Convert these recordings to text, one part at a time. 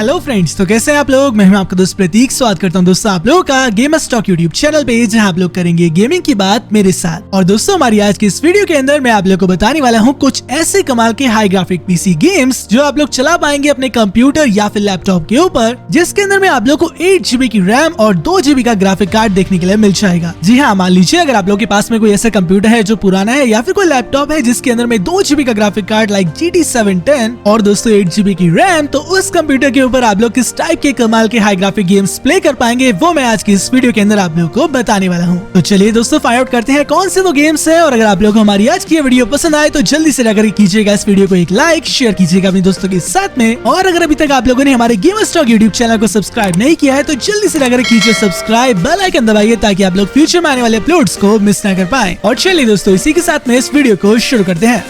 Hello friends, तो कैसे हैं आप लोग। मैं हूं आपका दोस्त प्रतीक। स्वागत करता हूं दोस्तों आप लोगों का गेमर्स टॉक यूट्यूब चैनल पे, जहां आप लोग करेंगे गेमिंग की बात मेरे साथ। और दोस्तों हमारी आज की इस वीडियो के अंदर मैं आप लोग को बताने वाला हूं कुछ ऐसे कमाल के हाई ग्राफिक पीसी गेम्स जो आप लोग चला पाएंगे अपने कंप्यूटर या फिर लैपटॉप के ऊपर, जिसके अंदर में आप लोग को 8 GB की रैम और 2 GB का ग्राफिक कार्ड देखने के लिए मिल जाएगा। जी हाँ, मान लीजिए अगर आप लोग के पास में कोई ऐसा कंप्यूटर है जो पुराना है या फिर कोई लैपटॉप है जिसके अंदर में 2 GB का ग्राफिक कार्ड लाइक GT 710 और दोस्तों 8 GB की रैम, तो उस कंप्यूटर के ऊपर आप लोग किस टाइप के कमाल के हाई ग्राफिक गेम्स प्ले कर पाएंगे वो मैं आज की इस वीडियो के अंदर आप लोगों को बताने वाला हूँ। तो चलिए दोस्तों फाइंड आउट करते हैं कौन से वो गेम्स हैं। और अगर आप लोगों को हमारी आज की वीडियो पसंद आए तो जल्दी से जाकर कीजिएगा इस वीडियो को एक लाइक, शेयर कीजिएगा अपने दोस्तों के साथ में। और अगर अभी तक आप लोगों ने हमारे गेमर्स टॉक यूट्यूब चैनल को सब्सक्राइब नहीं किया है तो जल्दी से जाकर कीजिए सब्सक्राइब, बेल आइकन दबाइए ताकि आप लोग फ्यूचर में आने वाले अपलोड्स को मिस ना कर पाए। और चलिए दोस्तों इसी के साथ में इस वीडियो को शुरू करते हैं।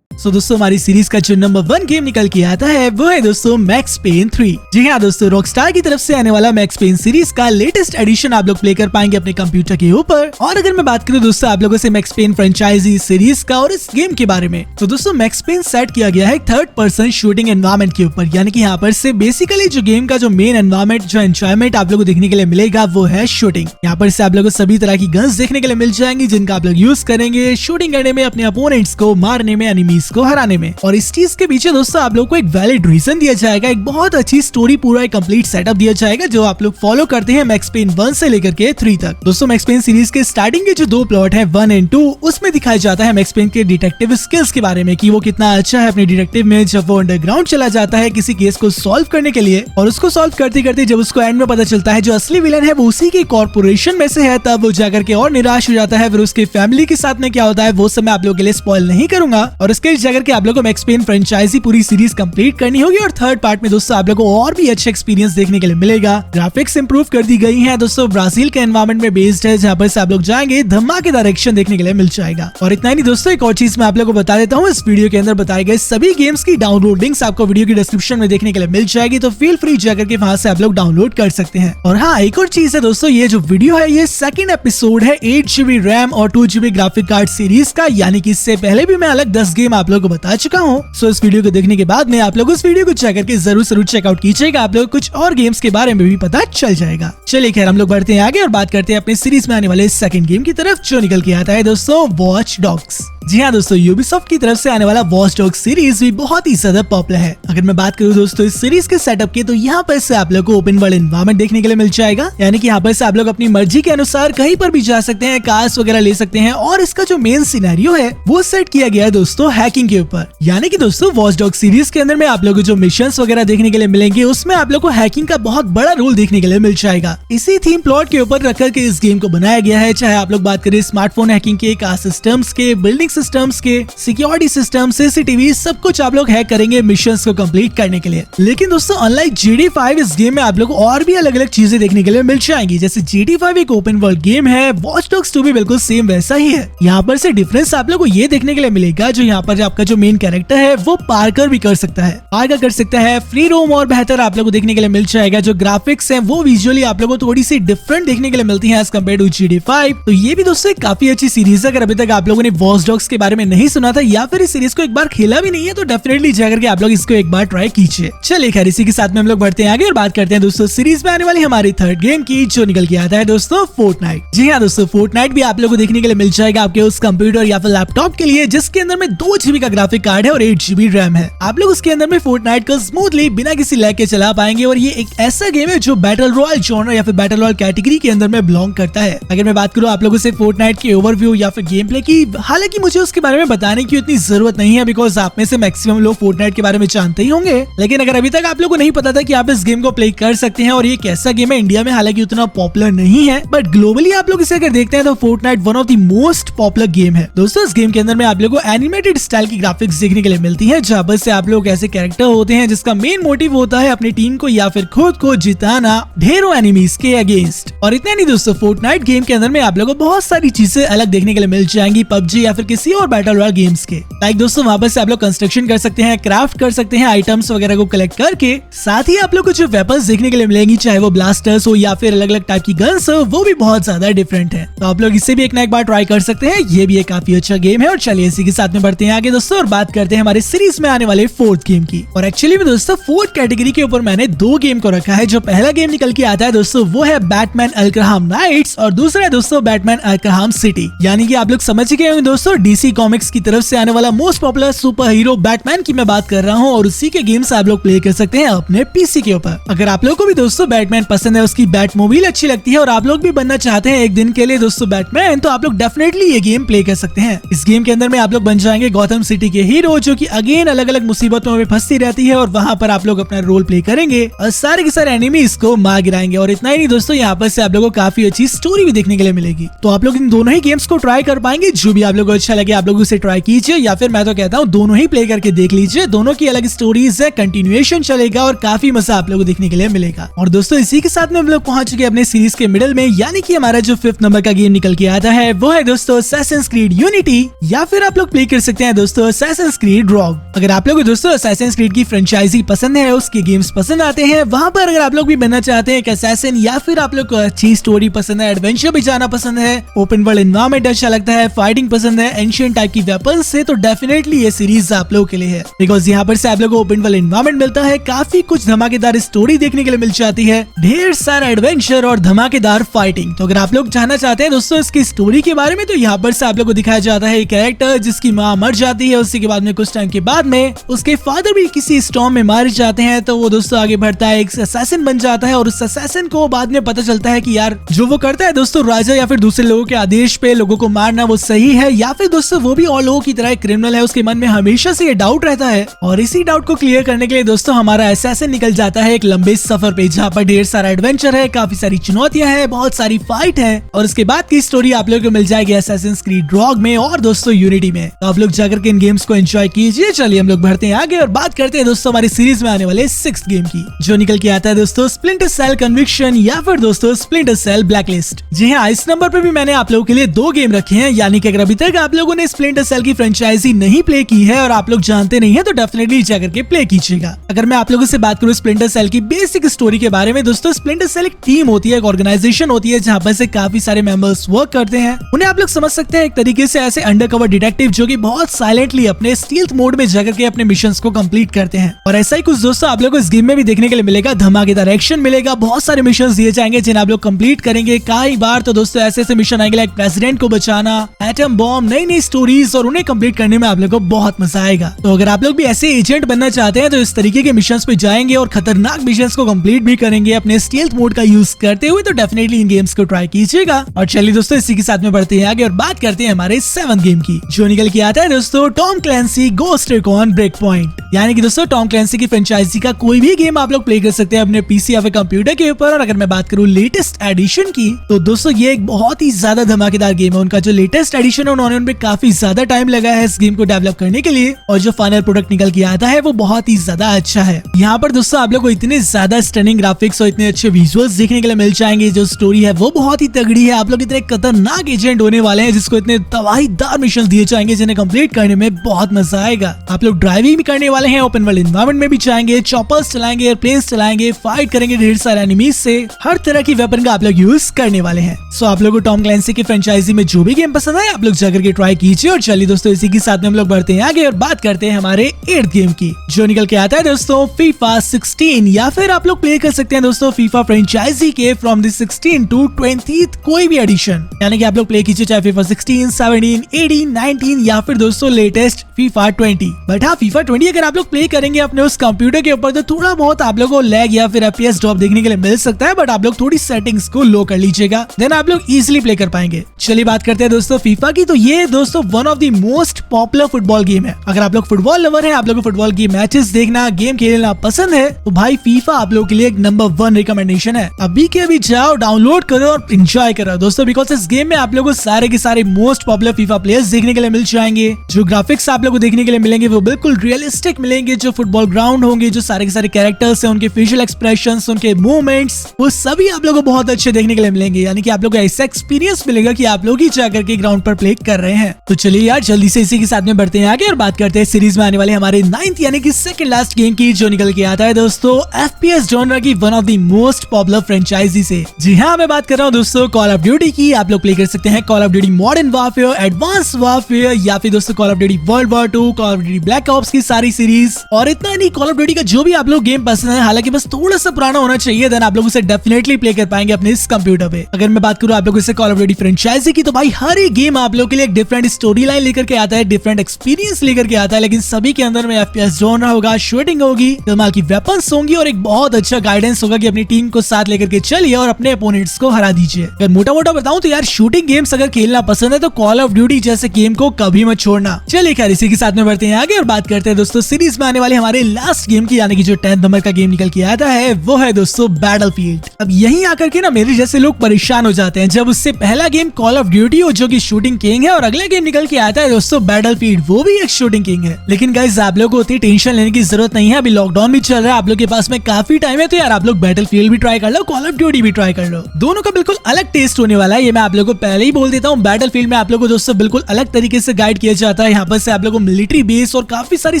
तो दोस्तों हमारी सीरीज का जो नंबर 1 गेम निकल के आता है वो है दोस्तों मैक्स पेन 3। जी हाँ दोस्तों, रॉकस्टार की तरफ से आने वाला मैक्स पेन सीरीज का लेटेस्ट एडिशन आप लोग प्ले कर पाएंगे अपने कंप्यूटर के ऊपर। और अगर मैं बात करूं दोस्तों आप लोगों से मैक्स पेन फ्रेंचाइजी सीरीज का और इस गेम के बारे में, तो दोस्तों मैक्स पेन सेट किया गया है थर्ड पर्सन शूटिंग एनवायरमेंट के ऊपर, यानी कि यहाँ पर से बेसिकली जो गेम का जो मेन एनवायरमेंट, जो एंजॉयमेंट आप लोग को देखने के लिए मिलेगा वो है शूटिंग। यहाँ पर से आप लोग को सभी तरह की गन्स देखने के लिए मिल जाएंगी जिनका आप लोग यूज करेंगे शूटिंग करने में, अपने अपोनेंट्स को मारने में, एनिमीज को हराने में। और इस चीज के पीछे दोस्तों आप लोग को एक वैलिड रीजन दिया जाएगा, एक बहुत अच्छी स्टोरी, पूरा एक कंप्लीट सेटअप दिया जाएगा जो आप लोग फॉलो करते हैं मैक्स पेन 1 से लेकर के 3 तक। दोस्तों मैक्स पेन सीरीज के स्टार्टिंग के जो 2 प्लॉट है 1 और 2, उसमें दिखाया जाता है मैक्स पेन के डिटेक्टिव स्किल्स के बारे में कि वो कितना अच्छा है अपने डिटेक्टिव में। जब वो अंडरग्राउंड चला जाता है किसी केस को सॉल्व करने के लिए और उसको सॉल्व करते करते जब उसको एंड में पता चलता है जो असली विलन है वो उसी के कॉर्पोरेशन में से है, तब वो जाकर के और निराश हो जाता है। फिर उसके फैमिली के साथ में क्या होता है वो सब मैं आप लोगों के लिए स्पॉइल नहीं करूंगा। और इसके जाकर के आप लोग को मैक्स पेन फ्रेंचाइजी पूरी सीरीज कंप्लीट करनी होगी। और थर्ड पार्ट में दोस्तों आप लोगों को और भी अच्छा एक्सपीरियंस देखने के लिए मिलेगा। ग्राफिक्स इंप्रूव कर दी गई हैं दोस्तों, ब्राजील के एनवायरमेंट में बेस्ड है जहां पर से आप लोग जाएंगे धमाकेदार एक्शन देखने के लिए मिल जाएगा। और इतना ही नहीं दोस्तों, एक और चीज मैं आप लोगों को बता देता हूँ, इस वीडियो के अंदर बताए गए सभी गेम्स की डाउनलोड लिंक्स आपको वीडियो की डिस्क्रिप्शन में देखने के लिए मिल जाएगी, तो फील फ्री जाकर के वहां से आप लोग डाउनलोड कर सकते हैं। और हाँ, एक और चीज है दोस्तों, ये जो वीडियो है ये सेकंड एपिसोड है 8 GB रैम और 2 GB ग्राफिक कार्ड सीरीज का, यानी कि इससे पहले भी मैं अलग 10 गेम आप लोगों को बता चुका हूँ। सो इस वीडियो को देखने के बाद में आप लोग उस वीडियो को चेक करके जरूर चेकआउट कीजिएगा, आप लोग कुछ और गेम्स के बारे में भी पता चल जाएगा। चलिए खैर हम लोग बढ़ते हैं आगे और बात करते हैं अपने सीरीज में आने वाले सेकंड गेम की तरफ जो निकल के आता है दोस्तों वॉच डॉग्स। जी हाँ दोस्तों, यूबीसॉफ्ट की तरफ से आने वाला वॉच डॉग्स सीरीज भी बहुत ही ज्यादा पॉपुलर है। अगर मैं बात करूँ दोस्तों इस सीरीज के सेटअप की, तो यहाँ पर से आप लोग को ओपन वर्ल्ड एनवायरमेंट देखने के लिए मिल जाएगा, यानी कि यहाँ पर से आप लोग अपनी मर्जी के अनुसार कहीं पर भी जा सकते हैं, कार्स वगैरह ले सकते हैं। और इसका जो मेन सिनेरियो है वो सेट किया गया है दोस्तों हैकिंग के ऊपर, यानी कि दोस्तों वॉच डॉग्स सीरीज के अंदर में आप लोग को जो मिशंस वगैरह देखने के लिए मिलेंगे उसमें आप लोग को हैकिंग का बहुत बड़ा रोल देखने के लिए मिल जाएगा। इसी थीम प्लॉट के ऊपर रख करके इस गेम को बनाया गया है, चाहे आप लोग बात करें स्मार्टफोन हैकिंग के, कार सिस्टम्स के, बिल्डिंग सिस्टम्स के, सिक्योरिटी सिस्टम, सीसीटीवी, सब कुछ आप लोग हैक करेंगे मिशंस को कंप्लीट करने के लिए। लेकिन दोस्तों अनलाइक GT5 इस गेम में आप लोग को और भी अलग अलग चीजें देखने के लिए मिल जाएंगी। जैसे GT5 एक ओपन वर्ल्ड गेम है, वॉच डॉग्स 2 भी बिल्कुल सेम वैसा ही है। यहाँ पर से डिफरेंस आप लोग को ये देखने के लिए मिलेगा, जो यहाँ पर आपका जो मेन कैरेक्टर है वो पार्कर भी कर सकता है, पार्कर कर सकता है, फ्री रोम और बेहतर आप लोग को देखने के लिए मिल जाएगा। जो ग्राफिक्स है वो विजुअली आप लोग को थोड़ी सी डिफरेंट देखने के लिए मिलती है एज कम्पेयर टू GT5। तो ये भी दोस्तों काफी अच्छी सीरीज है। अगर अभी तक आप लोगों ने वॉच डॉग्स के बारे में नहीं सुना था या फिर इस सीरीज को एक बार खेला भी नहीं है तो डेफिनेटली जाकर के आप लोग इसको एक बार ट्राई कीजिए। चलिए खैर इसी के साथ में हम लोग बढ़ते हैं आगे और बात करते हैं दोस्तों सीरीज में आने वाली हमारी थर्ड गेम की जो निकल के आता है दोस्तों फोर्टनाइट। जी हाँ दोस्तों, फोर्टनाइट भी आप लोग को देखने के लिए मिल जाएगा आपके उस कंप्यूटर या फिर लैपटॉप के लिए जिसके अंदर में 2 GB का ग्राफिक कार्ड है और 8 GB रैम है। आप लोग उसके अंदर में फोर्टनाइट को स्मूथली बिना किसी लैग के चला पाएंगे। और ये एक ऐसा गेम है जो बैटल रॉयल जॉनर या फिर बैटल रॉयल कैटेगरी के अंदर में बिलोंग करता है। अगर मैं बात करूँ आप लोगों से फोर्टनाइट के ओवरव्यू या फिर गेम प्ले की, हालांकि मुझे उसके बारे में बताने की इतनी जरूरत नहीं है बिकॉज आप में से मैक्सिमम लोग फोर्टनाइट के बारे में जानते ही होंगे। लेकिन अगर अभी तक आप लोगों को नहीं पता था कि आप इस गेम को प्ले कर सकते हैं और ये कैसा गेम है, इंडिया में हालांकि उतना पॉपुलर नहीं है बट ग्लोबली आप लोग इसे अगर देखते हैं तो Fortnite one of the most popular game है। दोस्तों इस गेम के अंदर में आप लोगों को एनिमेटेड स्टाइल की ग्राफिक्स देखने के लिए मिलती है, जहां पर से आप लोग ऐसे कैरेक्टर होते हैं जिसका मेन मोटिव होता है अपनी टीम को या फिर खुद को जिताना ढेरों एनिमीज के अगेंस्ट। और इतना नहीं दोस्तों, फोर्टनाइट गेम के अंदर में आप लोगों को बहुत सारी चीजें अलग देखने के लिए मिल जाएंगी। पबजी या फिर किसी किसी और बैटल रॉयल गेम्स के। लाइक दोस्तों वहाँ पर से आप लोग कंस्ट्रक्शन कर सकते हैं, क्राफ्ट कर सकते हैं, आइटम्स वगैरह को कलेक्ट करके। साथ ही आप लोग को जो वेपन्स देखने के लिए मिलेंगी, चाहे वो ब्लास्टर्स हो या फिर अलग अलग टाइप की गन्स हो, वो भी बहुत ज्यादा डिफरेंट है। तो आप लोग इससे भी एक ना एक बार ट्राई कर सकते हैं। ये भी एक काफी अच्छा गेम है। और चलिए इसी के साथ में बढ़ते हैं आगे दोस्तों और बात करते हैं हमारे सीरीज में आने वाले फोर्थ गेम की। और एक्चुअली में दोस्तों फोर्थ कैटेगरी के ऊपर मैंने दो गेम को रखा है। जो पहला गेम निकल के आता है दोस्तों वो है बैटमैन अर्कहाम नाइट्स और दूसरा है दोस्तों बैटमैन अर्कहाम सिटी। यानी कि आप लोग समझ गए होंगे दोस्तों, डीसी कॉमिक्स की तरफ से आने वाला most popular super hero Batman की मैं बात कर रहा हूँ। और उसी के गेम्स आप लोग प्ले कर सकते हैं अपने पीसी के ऊपर। अगर आप लोग को भी दोस्तों बैटमैन पसंद है, उसकी बैट मोबाइल अच्छी लगती है और आप लोग भी बनना चाहते हैं एक दिन के लिए दोस्तों बैटमैन, तो आप लोग डेफिनेटली ये गेम प्ले कर सकते हैं। इस गेम के अंदर में आप लोग बन जाएंगे गौतम सिटी के हीरो, जो कि अगेन अलग अलग मुसीबतों में फंसती रहती है और वहाँ पर आप लोग अपना रोल प्ले करेंगे और सारे के सारे एनिमीज को मार गिराएंगे। और इतना ही नहीं दोस्तों, यहाँ पर से आप लोगों को काफी अच्छी स्टोरी भी देखने के लिए मिलेगी। तो आप लोग इन दोनों ही गेम्स को ट्राई कर पाएंगे। जो भी आप लोगों को अच्छा लगे आप लोग उसे ट्राई कीजिए, या फिर मैं तो कहता हूँ दोनों ही प्ले करके देख लीजिए। दोनों की अलग स्टोरीज है, कंटिन्यूएशन चलेगा और काफी मजा आप लोगों को देखने के लिए मिलेगा। और दोस्तों इसी के साथ में हम लोग पहुंच चुके अपने सीरीज के मिडल में, यानी कि हमारा जो 5th नंबर का गेम निकल के आता है वो है दोस्तों असैसिन्स क्रीड यूनिटी, या फिर आप लोग प्ले कर सकते हैं दोस्तों असैसिन्स क्रीड रॉग। अगर आप लोग को दोस्तों असैसिन्स क्रीड की फ्रेंचाइजी पसंद है, उसके गेम्स पसंद आते हैं, वहाँ पर अगर आप लोग भी बनना चाहते हैं एक असैसिन, या फिर आप लोग को अच्छी स्टोरी पसंद है, एडवेंचर भी जाना पसंद है, ओपन वर्ल्ड एनवायरनमेंट अच्छा लगता है, फाइटिंग पसंद है, एंशिएंट टाइप की वेपन्स से, तो डेफिनेटली ये सीरीज आप लोगों के लिए है। बिकॉज यहाँ पर से आप लोग को ओपन वर्ल्ड एनवायरनमेंट मिलता है, काफी कुछ धमाकेदार स्टोरी देखने के लिए मिल जाती है, ढेर सारा एडवेंचर और धमाकेदार फाइटिंग। तो अगर आप लोग जानना चाहते हैं दोस्तों इसकी स्टोरी के बारे में, तो यहाँ पर से आप लोग को दिखाया जाता है एक कैरेक्टर जिसकी माँ मर जाती है, उसी के बाद में कुछ टाइम के बाद में उसके फादर भी किसी स्टॉर्म में मारे जाते हैं। तो वो दोस्तों आगे बढ़ता है, एक असैसिन बन जाता है और उस असैसिन को बाद में पता चलता है कि यार जो वो करता है दोस्तों राजा या फिर दूसरे लोगों के आदेश पे लोगों को मारना वो सही है, या फिर दोस्तों वो भी और लोगों की तरह क्रिमिनल है। उसके मन में हमेशा से ये डाउट रहता है और इसी डाउट को क्लियर करने के लिए दोस्तों हमारा असैसिन निकल जाता है एक लंबे सफर पे, जहाँ पर ढेर सारा एडवेंचर है, काफी सारी चुनौतियां है, बहुत सारी फाइट है। और उसके बाद की स्टोरी आप लोगों को मिल जाएगी असैसिन्स क्रीड रॉग में और दोस्तों यूनिटी में। तो आप लोग जाकर के इन गेम्स को एंजॉय कीजिए। चलिए हम लोग बढ़ते हैं आगे और बात करते हैं दोस्तों हमारी सीरीज में आने वाले 6th गेम की, जो निकल के आता है दोस्तों स्प्लिंटर सेल कन्विक्शन, या फिर दोस्तों स्प्लिंटर सेल ब्लैकलिस्ट। जी हाँ, इस नंबर पे भी मैंने आप लोगों के लिए दो गेम रखे हैं। यानी कि अगर अभी तक आप लोगों ने स्प्लिंटर सेल की फ्रेंचाइजी नहीं प्ले की है और आप लोग जानते नहीं है, तो डेफिनेटली जाकर के प्ले कीजिएगा। अगर मैं आप लोगों से बात करूँ स्प्लिंटर सेल की बेसिक स्टोरी के बारे में दोस्तों, स्प्लिंटर सेल एक टीम होती है, एक ऑर्गेनाइजेशन होती है, जहाँ पर से काफी सारे मेंबर्स वर्क करते हैं। उन्हें आप लोग समझ सकते हैं एक तरीके से ऐसे अंडरकवर डिटेक्टिव, जो कि बहुत साइलेंटली अपने स्टील्थ मोड में जाकर के अपने मिशंस को कंप्लीट करते हैं। और ऐसा ही कुछ दोस्तों आप लोगों को इस गेम में भी देखने के लिए मिलेगा। धमाकेदार एक्शन मिलेगा, बहुत सारे मिशंस दिए जाएंगे जिन्हें आप लोग कंप्लीट करेंगे। कई बार तो दोस्तों ऐसे ऐसे मिशन आएंगे लाइक प्रेसिडेंट को बचाना, एटम बॉम्ब, नई नई स्टोरीज, और उन्हें कंप्लीट करने में आप लोग को बहुत मजा आएगा। तो अगर आप लोग भी ऐसे एजेंट बनना चाहते हैं तो इस तरीके के मिशंस पे जाएंगे और खतरनाक मिशंस को कंप्लीट भी करेंगे अपने स्टील्थ मोड का यूज करते हुए, तो डेफिनेटली इन गेम्स को ट्राई कीजिएगा। और चलिए दोस्तों इसी के साथ में बढ़ते हैं आगे और बात करते हैं हमारे 7th गेम की, जो निकल के आता है दोस्तों Tom Clancy Ghost Recon Breakpoint. यानी कि दोस्तों टॉम क्लैंसी की फ्रेंचाइजी का कोई भी गेम आप लोग प्ले कर सकते हैं अपने पीसी या फिर कंप्यूटर के ऊपर। और अगर मैं बात करूँ लेटेस्ट एडिशन की, तो दोस्तों ये एक बहुत ही ज्यादा धमाकेदार गेम है। उनका जो लेटेस्ट एडिशन है उन्होंने उनमें काफी ज्यादा टाइम लगा है इस गेम को डेवलप करने के लिए, और जो फाइनल प्रोडक्ट निकल के आता है वो बहुत ही ज्यादा अच्छा है। यहाँ पर दोस्तों आप लोग को इतने ज्यादा स्टनिंग ग्राफिक्स और इतने अच्छे विजुअल्स देखने के लिए मिल जाएंगे। जो स्टोरी है वो बहुत ही तगड़ी है। आप लोग इतने खतरनाक एजेंट होने वाले हैं जिसको इतने तबाहीदार मिशन दिए जाएंगे जिन्हें कंप्लीट करने में बहुत मजा आएगा। आप लोग ड्राइविंग भी करने वाले हैं, ओपन वर्ल्ड एनवायरनमेंट में भी जाएंगे, चॉपर्स चलाएंगे, एयरप्लेन्स चलाएंगे, फाइट करेंगे ढेर सारे एनिमीज से, हर तरह की वेपन का आप लोग यूज करने वाले हैं। सो आप लोग को टॉम क्लैंसी की फ्रेंचाइजी में जो भी गेम पसंद है आप लोग जाकर के ट्राई कीजिए। और चलिए दोस्तों इसी के साथ में हम लोग बढ़ते हैं आगे और बात करते हैं हमारे 8th गेम की, जो निकल के आता है दोस्तों फीफा 16, या फिर आप लोग प्ले कर सकते हैं दोस्तों फीफा फ्रेंचाइजी के फ्रॉम द 16 to 20th कोई भी एडिशन। यानी कि आप लोग प्ले कीजिए चाहे फीफा 16, 17, 18, 19 या फिर दोस्तों लेटेस्ट फीफा 20। बट हाँ, फीफा 20 अगर आप लोग प्ले करेंगे अपने उस कंप्यूटर के ऊपर तो थोड़ा बहुत आप लोगों को लैग या फिर FPS ड्रॉप देखने के लिए मिल सकता है। बट आप लोग थोड़ी सेटिंग्स को लो कर लीजिएगा, देन आप लोग इजीली प्ले कर पाएंगे। चलिए बात करते हैं दोस्तों फीफा की, तो ये दोस्तों one of the most popular football game है। अगर आप लोग फुटबॉल लवर हैं, आप लोग को फुटबॉल की मैचेस देखना, गेम खेलना पसंद है, तो भाई फीफा आप लोगों के लिए एक नंबर 1 रिकमेंडेशन है। अभी के अभी जाओ, डाउनलोड करो और एंजॉय करो दोस्तों, बिकॉज इस गेम में आप लोगों को सारे के सारे मोस्ट पॉपुलर फीफा प्लेयर्स देखने के लिए मिल जाएंगे। जो ग्राफिक्स आप लोगों को देखने के लिए मिलेंगे वो बिल्कुल रियलिस्टिक मिलेंगे। जो फुटबॉल ग्राउंड होंगे, जो सारे के सारे कैरेक्टर्स हैं, उनके फेशियल एक्सप्रेशंस, उनके मूवमेंट्स, वो सभी आप लोगों को बहुत अच्छे देखने के लिए मिलेंगे। यानी कि आप लोगों को ऐसा एक्सपीरियंस मिलेगा कि आप लोग ही जाकर के ग्राउंड पर प्ले कर रहे हैं। हैं। तो चलिए यार जल्दी से इसी के साथ में बढ़ते हैं आगे और बात करते हैं सीरीज में आने वाले हमारे 9th यानी कि सेकंड लास्ट गेम की, जो निकल के आता है दोस्तों FPS जॉनर की one of the most popular franchise से। जी हाँ, मैं बात कर रहा हूँ दोस्तों कॉल ऑफ ड्यूटी की। आप लोग प्ले कर सकते हैं call of duty modern warfare, advance warfare या फिर दोस्तों call of duty world war 2, call of duty black ops की सारी सीरीज। और इतना नहीं, कॉल ऑफ ड्यूटी का जो भी आप लोग गेम पसंद है, हालांकि बस थोड़ा सा पुराना होना चाहिए, देन आप लोग उसे डेफिनेटली प्ले कर पाएंगे अपने इस कंप्यूटर पे। अगर मैं बात करूँ आप लोग इसे कॉल ऑफ ड्यूटी फ्रेंचाइजी की, तो भाई हर एक गेम आप लोग के लिए एक डिफरेंट स्टोरी लाइन लेकर के आता है, डिफरेंट एक्सपीरियंस लेकर के आता है, लेकिन सभी के अंदर में FPS जॉनर होगा, शूटिंग होगी, कमाल की वेपन्स होंगी और एक बहुत अच्छा गाइडेंस होगा कि अपनी टीम को साथ लेकर के चलिए और अपने अपोनेंट्स को हरा दीजिए। अगर मोटा मोटा बताऊं तो यार शूटिंग गेम्स अगर खेलना पसंद है तो कॉल ऑफ ड्यूटी जैसे गेम को कभी मत छोड़ना। चलिए खैर इसी के साथ में बढ़ते हैं आगे और बात करते हैं दोस्तों सीरीज में आने वाले हमारे लास्ट गेम की, यानी कि जो 10th नंबर का गेम निकल के आता है वो है दोस्तों बैटलफील्ड। अब यहीं आकर के ना मेरे जैसे लोग परेशान हो जाते हैं जब उससे पहला गेम कॉल ऑफ ड्यूटी हो जो कि शूटिंग किंग है और अगला गेम निकल के आता है दोस्तों बैटलफील्ड, वो भी एक शूटिंग किंग है। लेकिन गाइस आप लोगों को उतनी टेंशन लेने की जरूरत नहीं है, अभी लॉकडाउन भी चल रहा है, आप लोग के पास में काफी टाइम है, तो यार आप लोग बैटलफील्ड भी ट्राई कर लो, कॉल ऑफ ड्यूटी भी ट्राई कर लो। दोनों का बिल्कुल अलग टेस्ट होने वाला है, ये मैं आप लोगों को पहले ही बोल देता हूँ। बैटलफील्ड में आप लोगों को दोस्तों बिल्कुल अलग तरीके से गाइड किया जाता है, यहाँ पर से आप लोगों को मिलिट्री बेस और काफी सारी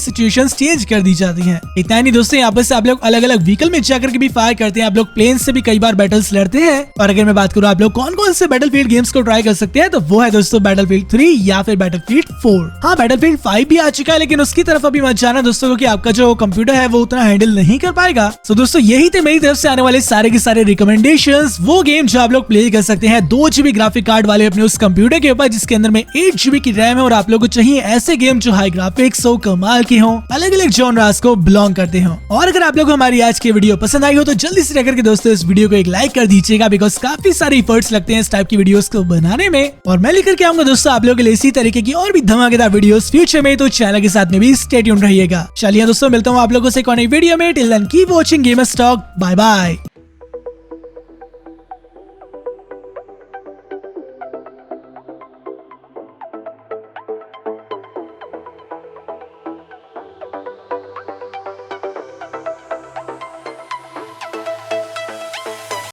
सिचुएशंस चेंज कर दी जाती हैं। इतना नहीं दोस्तों, यहाँ पर से आप लोग अलग अलग व्हीकल में जाकर के भी फायर करते हैं, आप लोग प्लेन से भी कई बार बैटल्स लड़ते हैं। और अगर मैं बात करूँ आप लोग कौन कौन से बैटलफील्ड गेम्स को ट्राई कर सकते हैं, तो वो है दोस्तों बैटलफील्ड 3 या फिर बैटलफील्ड 4। हाँ, बैटलफील्ड 5 भी आ चुका है, लेकिन उसकी तरफ अभी मत जाना दोस्तों, क्योंकि आपका जो कंप्यूटर है वो उतना हैंडल नहीं कर पाएगा। तो दोस्तों यही थे मेरी तरफ से आने वाले सारे के सारे रिकमेंडेशंस, वो गेम जो आप लोग प्ले कर सकते हैं 2 GB ग्राफिक कार्ड वाले अपने उस कंप्यूटर के ऊपर, जिसके अंदर में 8 GB की रैम है। और आप लोगों को चाहिए ऐसे गेम जो हाई ग्राफिक्स हो, कमाल के हो, अलग अलग जॉनरास को बिलोंग करते हो। और अगर आप लोग को हमारी आज की वीडियो पसंद आई हो तो जल्दी से जाकर के दोस्तों इस वीडियो को एक लाइक कर दीजिएगा, बिकॉज काफी सारे एफर्ट्स लगते हैं इस टाइप की वीडियोस को बनाने में। और मैं लेकर के आऊंगा दोस्तों आप लोगों के लिए इसी तरीके की और भी धमाकेदार वीडियोस फ्यूचर में, तो चैनल के साथ में भी स्टे ट्यून्ड रहिएगा। चलिए दोस्तों मिलता हूँ आप लोगों से एक और नई वीडियो में। Till then keep watching Gamers Talk, bye bye.